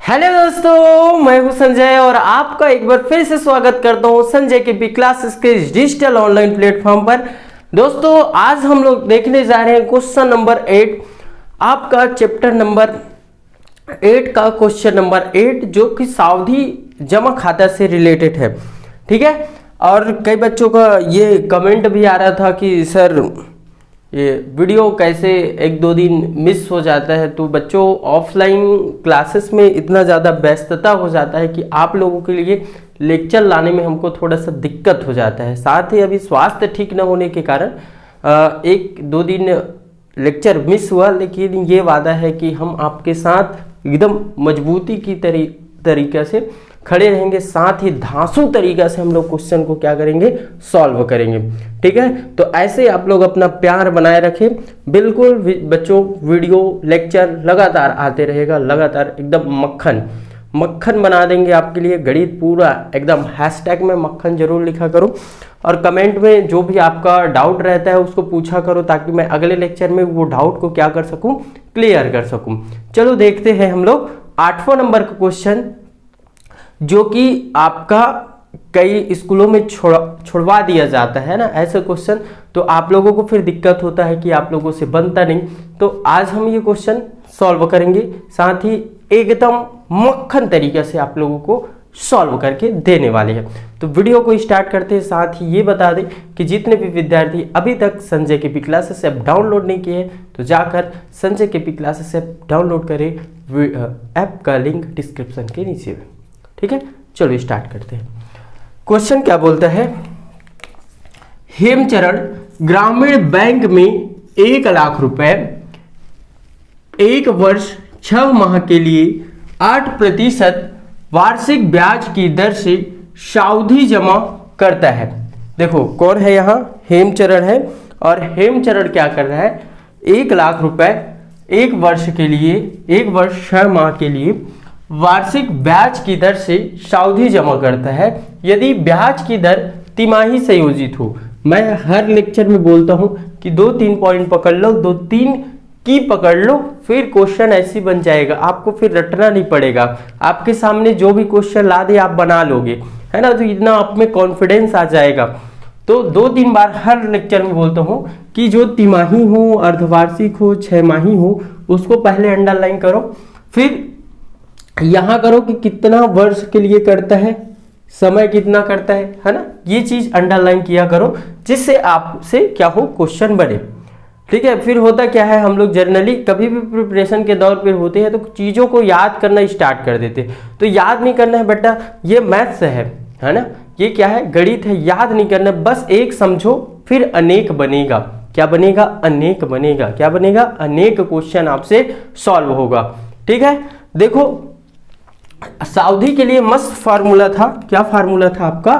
Hello दोस्तों, मैं हूं संजय और आपका एक बार फिर से स्वागत करता हूं संजय के पी क्लासेस के डिजिटल ऑनलाइन प्लेटफॉर्म पर। दोस्तों आज हम लोग देखने जा रहे हैं क्वेश्चन नंबर 8, आपका चैप्टर नंबर 8 का क्वेश्चन नंबर 8 जो कि सावधि जमा खाता से रिलेटेड है। ठीक है, और कई बच्चों का ये कमेंट भी आ रहा था कि सर ये वीडियो कैसे एक दो दिन मिस हो जाता है। तो बच्चों ऑफलाइन क्लासेस में इतना ज़्यादा व्यस्तता हो जाता है कि आप लोगों के लिए लेक्चर लाने में हमको थोड़ा सा दिक्कत हो जाता है। साथ ही अभी स्वास्थ्य ठीक न होने के कारण एक दो दिन लेक्चर मिस हुआ, लेकिन ये वादा है कि हम आपके साथ एकदम मजबूती की तरीके से खड़े रहेंगे, साथ ही धांसू तरीका से हम लोग क्वेश्चन को क्या करेंगे, सॉल्व करेंगे। ठीक है, तो ऐसे आप लोग अपना प्यार बनाए रखें। बिल्कुल बच्चों वीडियो लेक्चर लगातार आते रहेगा, लगातार एकदम मक्खन मक्खन बना देंगे आपके लिए। गणित पूरा एकदम हैशटैग में मक्खन जरूर लिखा करो और कमेंट में जो भी आपका डाउट रहता है उसको पूछा करो, ताकि मैं अगले लेक्चर में वो डाउट को क्या कर सकूं, क्लियर कर सकूं। चलो देखते हैं हम लोग 8वां नंबर का क्वेश्चन, जो कि आपका कई स्कूलों में छुड़वा दिया जाता है ना ऐसे क्वेश्चन, तो आप लोगों को फिर दिक्कत होता है कि आप लोगों से बनता नहीं। तो आज हम ये क्वेश्चन सॉल्व करेंगे, साथ ही एकदम मक्खन तरीके से आप लोगों को सॉल्व करके देने वाले हैं। तो वीडियो को स्टार्ट करते हैं। साथ ही ये बता दें कि जितने भी विद्यार्थी अभी तक संजय के पी क्लासेस ऐप डाउनलोड नहीं किए तो जाकर संजय के पी क्लासेस ऐप डाउनलोड करें। ऐप का लिंक डिस्क्रिप्शन के नीचे है। ठीक है, चलो स्टार्ट करते हैं। क्वेश्चन क्या बोलता है, हेमचरण ग्रामीण बैंक में 1 लाख रुपए 1 वर्ष 6 माह के लिए 8% वार्षिक ब्याज की दर से सावधि जमा करता है। देखो कौन है यहाँ, हेमचरण है, और हेमचरण क्या कर रहा है, 1 लाख रुपए 1 वर्ष के लिए 1 वर्ष 6 माह के लिए वार्षिक ब्याज की दर से सावधि जमा करता है यदि ब्याज की दर तिमाही संयोजित हो। मैं हर लेक्चर में बोलता हूं कि 2-3 पॉइंट पकड़ लो, 2-3 की पकड़ लो, फिर क्वेश्चन ऐसी बन जाएगा, आपको फिर रटना नहीं पड़ेगा। आपके सामने जो भी क्वेश्चन ला दे आप बना लोगे, है ना, तो इतना आप में कॉन्फिडेंस आ जाएगा। तो 2-3 बार हर लेक्चर में बोलता हूं कि जो तिमाही हो, अर्धवार्षिक हो, 6 माही हो, उसको पहले अंडरलाइन करो, फिर यहां करो कि कितना वर्ष के लिए करता है, समय कितना करता है ना, ये चीज अंडरलाइन किया करो, जिससे आपसे क्या हो, क्वेश्चन बने। ठीक है, फिर होता क्या है, हम लोग जनरली कभी भी प्रिपरेशन के दौर पर होते हैं तो चीजों को याद करना स्टार्ट कर देते। तो याद नहीं करना है बेटा, ये मैथ्स है ना, ये क्या है, गणित है, याद नहीं करना, बस एक समझो, फिर अनेक बनेगा। क्या बनेगा, अनेक बनेगा। क्या बनेगा, अनेक क्वेश्चन आपसे सॉल्व होगा। ठीक है, देखो सावधि के लिए मस्त फार्मूला था। क्या फार्मूला था आपका,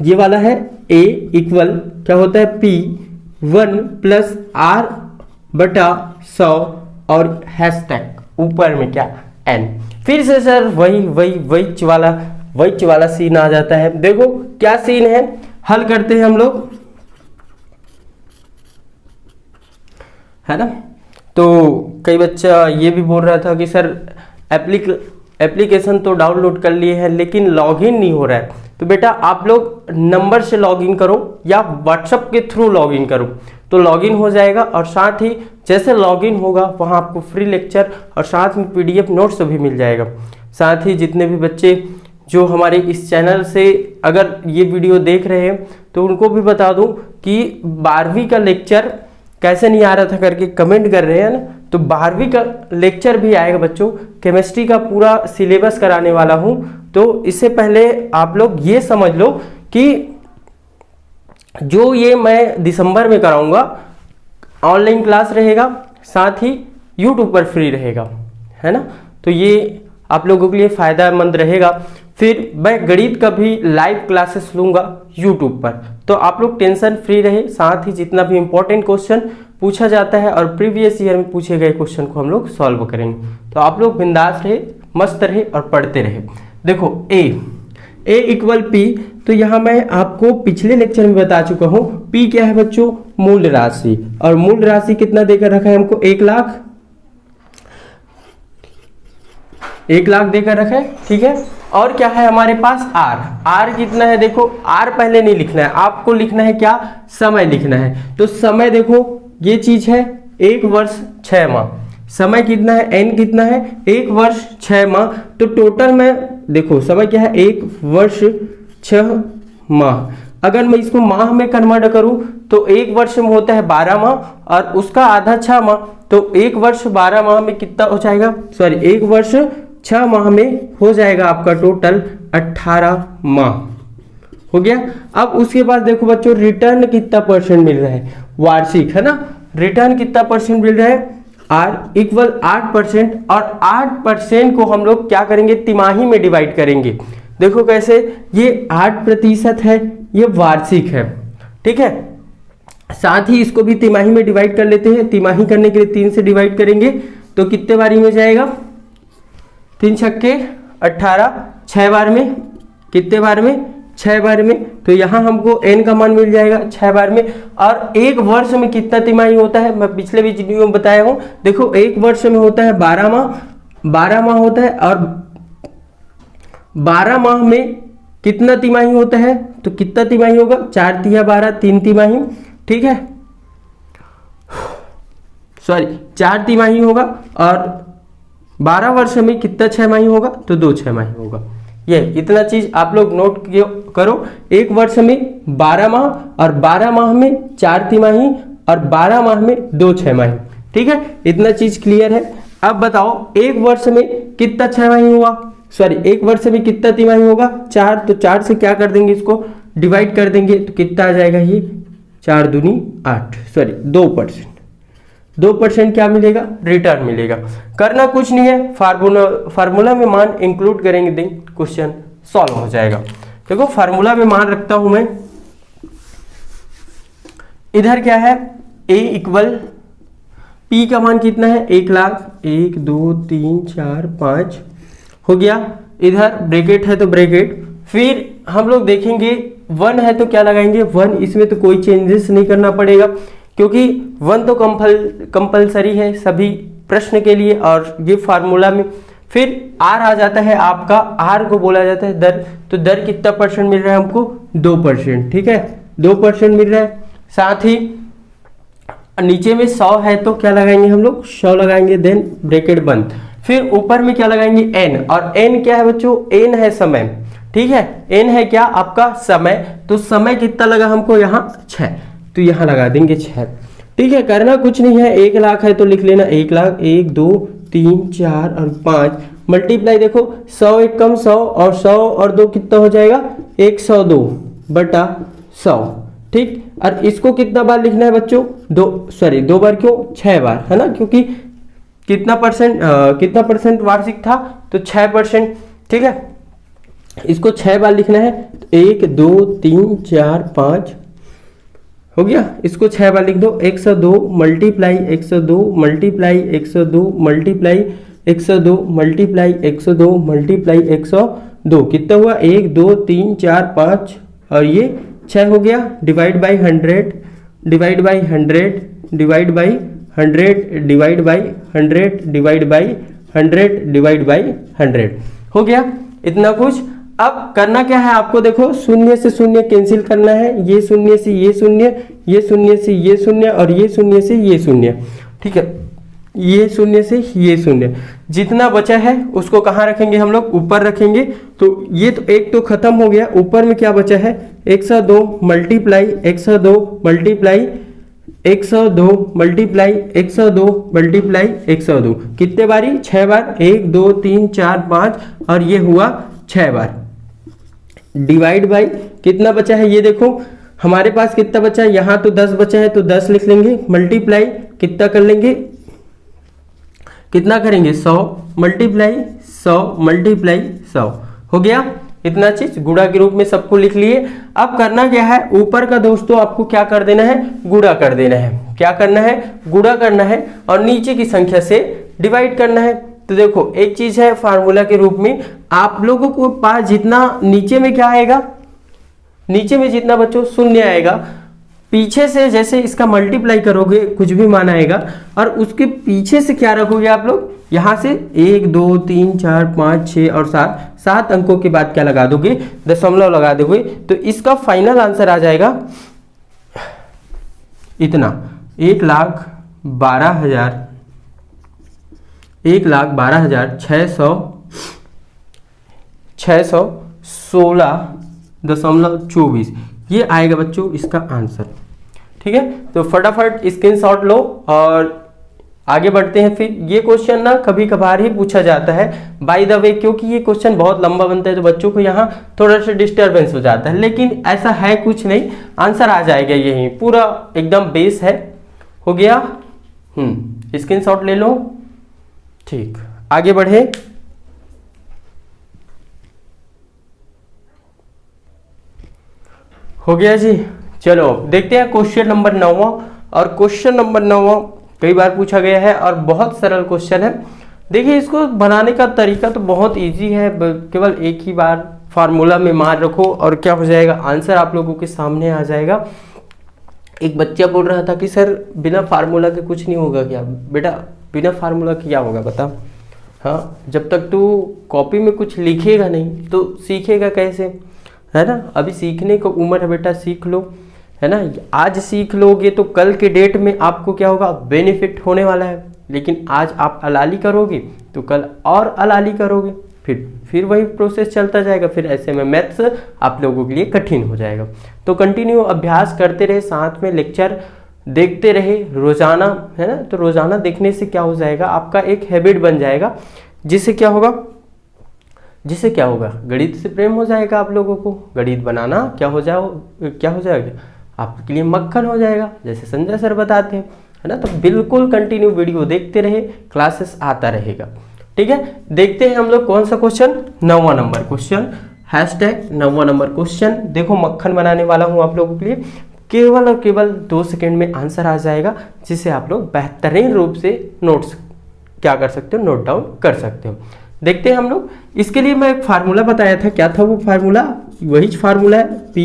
ये वाला है, A इक्वल क्या होता है, P1 + R/100 और हैशटैग ऊपर में क्या, N। फिर से सर वही वाला सीन आ जाता है। देखो क्या सीन है, हल करते हैं हम लोग, है ना। तो कई बच्चा ये भी बोल रहा था कि सर एप्लीकेशन तो डाउनलोड कर लिए हैं लेकिन लॉगिन नहीं हो रहा है। तो बेटा आप लोग नंबर से लॉगिन करो या व्हाट्सएप के थ्रू लॉगिन करो तो लॉगिन हो जाएगा, और साथ ही जैसे लॉगिन होगा वहां आपको फ्री लेक्चर और साथ में PDF नोट्स भी मिल जाएगा। साथ ही जितने भी बच्चे जो हमारे इस चैनल से अगर ये वीडियो देख रहे हैं तो उनको भी बता दूं कि 12वीं का लेक्चर कैसे नहीं आ रहा था करके कमेंट कर रहे हैं ना, तो 12वीं का लेक्चर भी आएगा बच्चों। केमिस्ट्री का पूरा सिलेबस कराने वाला हूं, तो इससे पहले आप लोग ये समझ लो कि जो ये मैं दिसंबर में कराऊंगा ऑनलाइन क्लास रहेगा, साथ ही यूट्यूब पर फ्री रहेगा, है ना। तो ये आप लोगों के लिए फायदेमंद रहेगा। फिर मैं गणित का भी लाइव क्लासेस लूंगा यूट्यूब पर, तो आप लोग टेंशन फ्री रहे। साथ ही जितना भी इंपॉर्टेंट क्वेश्चन पूछा जाता है और प्रीवियस ईयर में पूछे गए क्वेश्चन को हम लोग सॉल्व करेंगे। तो आप लोग बिंदास रहे, मस्त रहे और पढ़ते रहे। देखो A इक्वल P, तो यहाँ मैं आपको पिछले लेक्चर में बता चुका हूँ, P क्या है बच्चों, मूल राशि, और मूल राशि कितना देकर रखा है हमको, 1 लाख। 1 लाख देकर रखे, ठीक है। और क्या है हमारे पास आर, आर कितना है देखो, आर पहले नहीं लिखना है, आपको लिखना है क्या, समय लिखना है। तो समय देखो ये चीज है 1 वर्ष 6 माह, समय कितना है, एन कितना है 1 वर्ष 6 माह। तो टोटल में देखो समय क्या है 1 वर्ष 6 माह। अगर मैं इसको माह में कन्वर्ट करूं तो 1 वर्ष में होता है 12 माह और उसका आधा 6 माह, तो 1 वर्ष 12 माह में कितना हो जाएगा, सॉरी 1 वर्ष 6 माह में हो जाएगा आपका टोटल 18 माह, हो गया। अब उसके बाद देखो बच्चों रिटर्न कितना परसेंट मिल रहा है, वार्षिक है ना, रिटर्न कितना परसेंट मिल रहा है, आर इक्वल 8%। और 8% को हम लोग क्या करेंगे, तिमाही में डिवाइड करेंगे। देखो कैसे, ये 8% है, ये वार्षिक है, ठीक है। साथ ही इसको भी तिमाही में डिवाइड कर लेते हैं। तिमाही करने के लिए 3 से डिवाइड करेंगे तो कितने बारी में जाएगा, 3 छक्के 18, 6 बार में, कितने बार में, 6 बार में। तो यहाँ हमको n का मान मिल जाएगा 6 बार में। और 1 वर्ष में कितना तिमाही होता है, मैं पिछले भी वीडियो में बताया हूँ। देखो 1 वर्ष में होता है 12 माह, 12 माह होता है। और 12 माह में कितना तिमाही होता है, तो कितना तिमाही होगा, 4 तिया 12, 3 तिमाही, ठीक है, सॉरी 4 तिमाही होगा। और 12 वर्ष में कितना 6 माही होगा, तो 2 6 माही होगा। ये इतना चीज आप लोग नोट करो, 1 वर्ष में 12 माह और 12 माह में 4 तिमाही और 12 माह में 2 6 माही, ठीक है। इतना चीज क्लियर है। अब बताओ 1 वर्ष में कितना 6 माही हुआ, सॉरी 1 वर्ष में कितना तिमाही होगा, 4। तो 4 से क्या कर देंगे, इसको डिवाइड कर देंगे तो कितना आ जाएगा, ये 4 दूनी 8, सॉरी 2%। 2% क्या मिलेगा, रिटर्न मिलेगा। करना कुछ नहीं है, फार्मूला में मान इंक्लूड करेंगे, दें क्वेश्चन सॉल्व हो जाएगा। देखो फार्मूला में मान रखता हूं मैं, इधर क्या है, a इक्वल p का मान कितना है 1 लाख, 1 2 3 4 5 हो गया। इधर ब्रैकेट है तो ब्रैकेट, फिर हम लोग देखेंगे 1 है तो क्या लगाएंगे 1, इसमें तो कोई चेंजेस नहीं करना पड़ेगा क्योंकि 1 तो कंपलसरी है सभी प्रश्न के लिए। और ये फार्मूला में फिर r आ जाता है आपका, r को बोला जाता है दर। तो दर कितना परसेंट मिल रहा है हमको, 2%, ठीक है, 2% मिल रहा है। साथ ही नीचे में 100 है तो क्या लगाएंगे हम लोग, 100 लगाएंगे, देन ब्रैकेट बंद। फिर ऊपर में क्या लगाएंगे n, और n क्या है बच्चों, n है समय, ठीक है, n है क्या आपका समय। तो समय कितना लगा हमको यहाँ 6, तो यहाँ लगा देंगे 6, ठीक है। करना कुछ नहीं है, 1 लाख है तो लिख लेना 1 लाख, 1 2 3 4 और 5 मल्टीप्लाई, देखो 100 एक कम 100 और 100 और 2 कितना हो जाएगा 102 बटा 100, ठीक। और इसको कितना बार लिखना है बच्चों, 2 बार, क्यों 6 बार, है ना, क्योंकि कितना परसेंट वार्षिक था, तो 6%, ठीक है। इसको 6 बार लिखना है, 1 2 3 4 5 हो गया। इसको 6 बार लिख दो, 102 multiply 102 multiply 102 multiply 102 multiply 102 multiply 102 कितना हुआ, 1 2 3 4 5 और ये 6 हो गया। Divide by 100, divide by 100, divide by 100, divide by 100, divide by 100, divide by 100 हो गया। इतना कुछ। अब करना क्या है आपको, देखो 0 से 0 कैंसिल करना है, ये 0 से ये 0, ये 0 से ये 0 और ये 0 से ये 0, ठीक है, ये 0 से ये 0। जितना बचा है उसको कहाँ रखेंगे हम लोग, ऊपर रखेंगे। तो ये तो एक तो खत्म हो गया, ऊपर में क्या बचा है 102 मल्टीप्लाई 102 मल्टीप्लाई 102 मल्टीप्लाई 102 मल्टीप्लाई 102 कितने बारी, 6 बार, 1 2 3 4 5 और ये हुआ 6 बार। डिवाइड बाई कितना बचा है, ये देखो हमारे पास कितना बचा है, यहाँ तो 10 बचा है तो 10 लिख लेंगे, मल्टीप्लाई कितना कर लेंगे, कितना करेंगे 100 मल्टीप्लाई 100 मल्टीप्लाई 100 हो गया। इतना चीज गुणा के रूप में सबको लिख लिए। अब करना क्या है, ऊपर का दोस्तों आपको क्या कर देना है, गुणा कर देना है। क्या करना है, गुणा करना है और नीचे की संख्या से डिवाइड करना है। तो देखो एक चीज है फार्मूला के रूप में, आप लोगों को पास जितना नीचे में क्या आएगा, नीचे में जितना बच्चों 0 आएगा पीछे से जैसे इसका मल्टीप्लाई करोगे कुछ भी मान आएगा, और उसके पीछे से क्या रखोगे आप लोग, यहाँ से 1 2 3 4 5 6 और 7 अंकों के बाद क्या लगा दोगे, दशमलव लगा दोगे, तो इसका फाइनल आंसर आ जाएगा इतना 1,12,616.24 ये आएगा बच्चों इसका आंसर। ठीक है, तो फटाफट स्क्रीनशॉट लो और आगे बढ़ते हैं। फिर ये क्वेश्चन ना कभी कभार ही पूछा जाता है बाय द वे, क्योंकि ये क्वेश्चन बहुत लंबा बनता है तो बच्चों को यहाँ थोड़ा सा डिस्टरबेंस हो जाता है, लेकिन ऐसा है कुछ नहीं, आंसर आ जाएगा, यही पूरा एकदम बेस है। हो गया, स्क्रीनशॉट ले लो। ठीक, आगे बढ़े। हो गया जी, चलो देखते हैं क्वेश्चन नंबर 9। और क्वेश्चन नंबर 9 कई बार पूछा गया है और बहुत सरल क्वेश्चन है। देखिए, इसको बनाने का तरीका तो बहुत इजी है, केवल एक ही बार फार्मूला में मार रखो और क्या हो जाएगा, आंसर आप लोगों के सामने आ जाएगा। एक बच्चा बोल रहा था कि सर बिना फार्मूला के कुछ नहीं होगा क्या? बेटा बिना फार्मूला के क्या होगा बता? हाँ, जब तक तू कॉपी में कुछ लिखेगा नहीं तो सीखेगा कैसे, है ना? अभी सीखने को उम्र है बेटा, सीख लो, है ना? आज सीख लोगे तो कल के डेट में आपको क्या होगा, बेनिफिट होने वाला है। लेकिन आज आप अलाली करोगे तो कल और अलाली करोगे, फिर वही प्रोसेस चलता जाएगा, फिर ऐसे में मैथ्स आप लोगों के लिए कठिन हो जाएगा। तो कंटिन्यू अभ्यास करते रहे, साथ में लेक्चर देखते रहे रोजाना, है ना? तो रोजाना देखने से क्या हो जाएगा, आपका एक हैबिट बन जाएगा, जिससे क्या होगा, गणित से प्रेम हो जाएगा। आप लोगों को गणित बनाना क्या हो जाएगा आपके लिए मक्खन हो जाएगा, जैसे संजय सर बताते हैं, है ना? तो बिल्कुल कंटिन्यू वीडियो देखते रहे, क्लासेस आता रहेगा। ठीक है, देखते हैं हम लोग कौन सा क्वेश्चन, 9वां नंबर क्वेश्चन, हैशटैग 9वां नंबर क्वेश्चन। देखो मक्खन बनाने वाला हूं आप लोगों के लिए, केवल और केवल 2 सेकेंड में आंसर आ जाएगा, जिसे आप लोग बेहतरीन रूप से नोट्स क्या कर सकते हो, नोट डाउन कर सकते हो। देखते हैं हम लोग। इसके लिए मैं एक फार्मूला बताया था, क्या था वो फार्मूला? वही फार्मूला है, P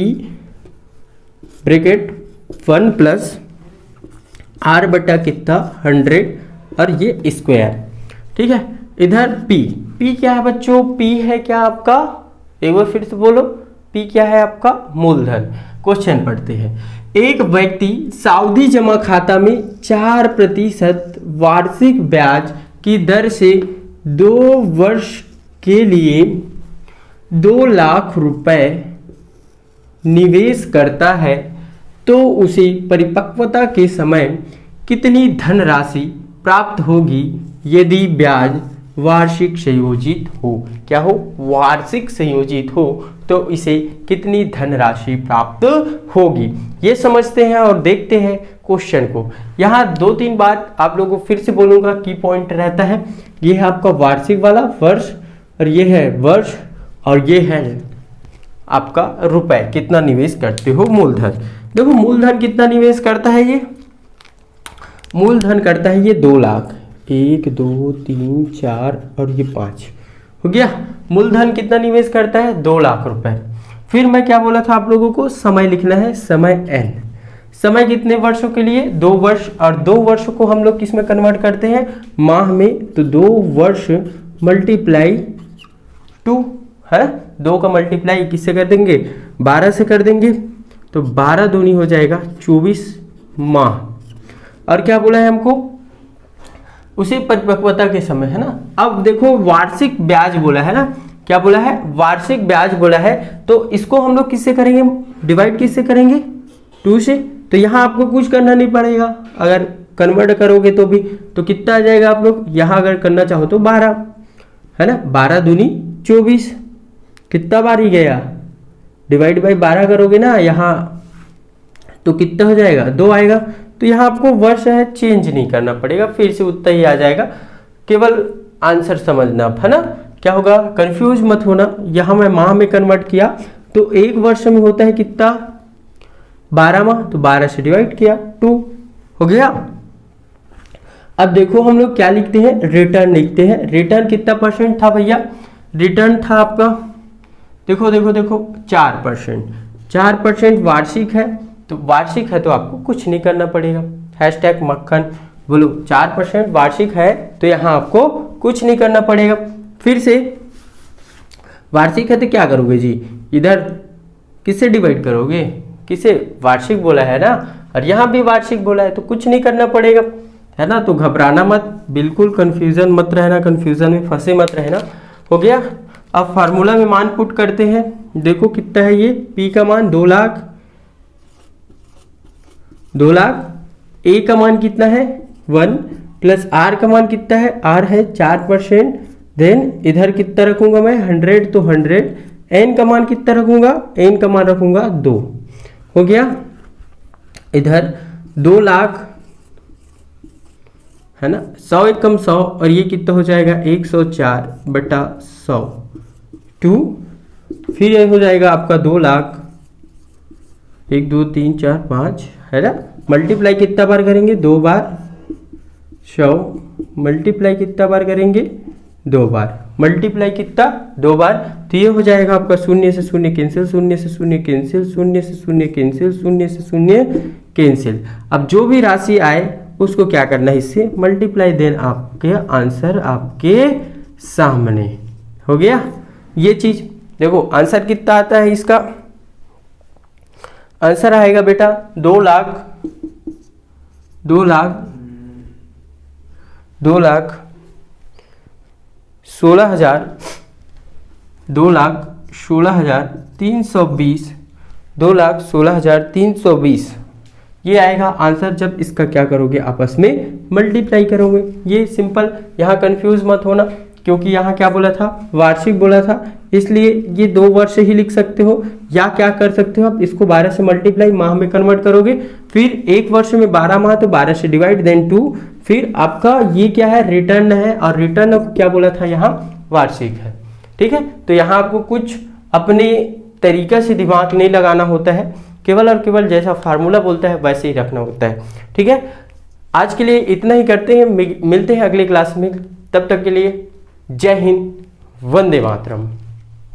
ब्रैकेट 1 प्लस R बटा कितना 100 और ये स्क्वायर। ठीक है, इधर P क्या है बच्चों? P है क्या आपका, एक बार फिर से बोलो, P क्या है आपका? मूलधन। क्वेश्चन पढ़ते हैं। एक व्यक्ति सावधि जमा खाता में 4% वार्षिक ब्याज की दर से 2 वर्ष के लिए 2 लाख रुपए निवेश करता है, तो उसे परिपक्वता के समय कितनी धनराशि प्राप्त होगी यदि ब्याज वार्षिक संयोजित हो? क्या हो? वार्षिक संयोजित हो तो इसे कितनी धनराशि प्राप्त होगी, ये समझते हैं और देखते हैं क्वेश्चन को। यहाँ 2-3 बार आप लोगों को फिर से बोलूंगा, की पॉइंट रहता है। ये है आपका वार्षिक वाला वर्ष, और ये है वर्ष, और ये है आपका रुपए, कितना निवेश करते हो, मूलधन। देखो मूलधन कितना निवेश करता है, ये मूलधन करता है ये 2 लाख, 1 2 3 4 और ये 5 हो गया। मूलधन कितना निवेश करता है? 2 लाख रुपए। फिर मैं क्या बोला था आप लोगों को, समय लिखना है, समय n। समय कितने वर्षों के लिए? 2 वर्ष, और 2 वर्ष को हम लोग किस में कन्वर्ट करते हैं? माह में। तो 2 वर्ष मल्टीप्लाई 2 है, 2 का मल्टीप्लाई किससे कर देंगे? 12 से कर देंगे, तो 12 दूनी हो जाएगा 24 माह। और क्या बोला है हमको? उसी परिपक्वता के समय, है ना? अब देखो वार्षिक ब्याज बोला है ना, क्या बोला है? वार्षिक ब्याज बोला है, तो इसको हम लोग किससे करेंगे? डिवाइड किससे करेंगे? 2 से। तो यहाँ आपको कुछ करना नहीं पड़ेगा, अगर कन्वर्ट करोगे तो भी, तो कितना आ जाएगा आप लोग? यहाँ अगर करना चाहो तो 12, है ना? 12 दूनी 24, कितना बार ही गया? डिवाइड बाई 12 करोगे ना यहाँ, तो कितना हो जाएगा? 2 आएगा। तो यहाँ आपको वर्ष है चेंज नहीं करना पड़ेगा, फिर से उतना ही आ जाएगा, केवल आंसर समझना, है ना? क्या होगा? कंफ्यूज मत होना। यहाँ मैं माह में कन्वर्ट किया, तो 1 वर्ष में होता है कितना? 12 माह, तो 12 से डिवाइड किया, 2 हो गया। अब देखो हम लोग क्या लिखते हैं? रिटर्न लिखते हैं। रिटर्न कितना परसेंट था भैया? रिटर्न था आपका, देखो 4%। 4% वार्षिक है, तो वार्षिक है तो आपको कुछ नहीं करना पड़ेगा। हैशटैग मक्खन बोलो 4% वार्षिक है तो यहाँ आपको कुछ नहीं करना पड़ेगा। फिर से वार्षिक है तो क्या करोगे जी, इधर किससे डिवाइड करोगे, किसे, वार्षिक बोला है ना, और यहाँ भी वार्षिक बोला है तो कुछ नहीं करना पड़ेगा, है ना। तो घबराना मत, बिल्कुल कंफ्यूजन मत रहना, कंफ्यूजन में फंसे मत रहना। हो गया। अब फार्मूला में मान पुट करते हैं। देखो कितना है ये, पी का मान 2 लाख, 2 लाख, ए का मान कितना है 1, प्लस आर का मान कितना है, आर है 4%, देन इधर कितना रखूंगा मैं 100 तो 100, एन का मान कितना रखूंगा, एन का मान रखूंगा 2। हो गया। इधर 2 लाख है ना, 100 एकम 100 और ये कितना हो जाएगा 104/100 2, फिर ये हो जाएगा आपका 2 लाख, 1 2 3 4 5 है ना, मल्टीप्लाई कितना बार करेंगे 2 बार, 100 मल्टीप्लाई कितना बार करेंगे 2 बार, मल्टीप्लाई कितना 2 बार, तो ये हो जाएगा आपका 0 से 0 कैंसिल, 0 से 0 कैंसिल, 0 से 0 कैंसिल, 0 से 0 कैंसिल। अब जो भी राशि आए उसको क्या करना है, इससे मल्टीप्लाई, देन आपके आंसर आपके सामने। हो गया ये चीज। देखो आंसर कितना आता है इसका, आंसर आएगा बेटा 2 लाख 16,000 2,16,320 2,16,320 ये आएगा आंसर जब इसका क्या करोगे, आपस में मल्टीप्लाई करोगे। ये सिंपल, यहाँ कंफ्यूज मत होना, क्योंकि यहाँ क्या बोला था, वार्षिक बोला था, इसलिए ये 2 वर्ष ही लिख सकते हो, या क्या कर सकते हो आप, इसको 12 से मल्टीप्लाई माह में कन्वर्ट करोगे, फिर 1 वर्ष में 12 माह तो 12 से डिवाइड, देन 2, फिर आपका ये क्या है, रिटर्न है, और रिटर्न को क्या बोला था यहाँ, वार्षिक है। ठीक है, तो यहाँ आपको कुछ अपने तरीका से दिमाग नहीं लगाना होता है, केवल और केवल जैसा फार्मूला बोलता है वैसे ही रखना होता है। ठीक है, आज के लिए इतना ही करते हैं, मिलते हैं अगले क्लास में, तब तक के लिए जय हिंद, वंदे मातरम।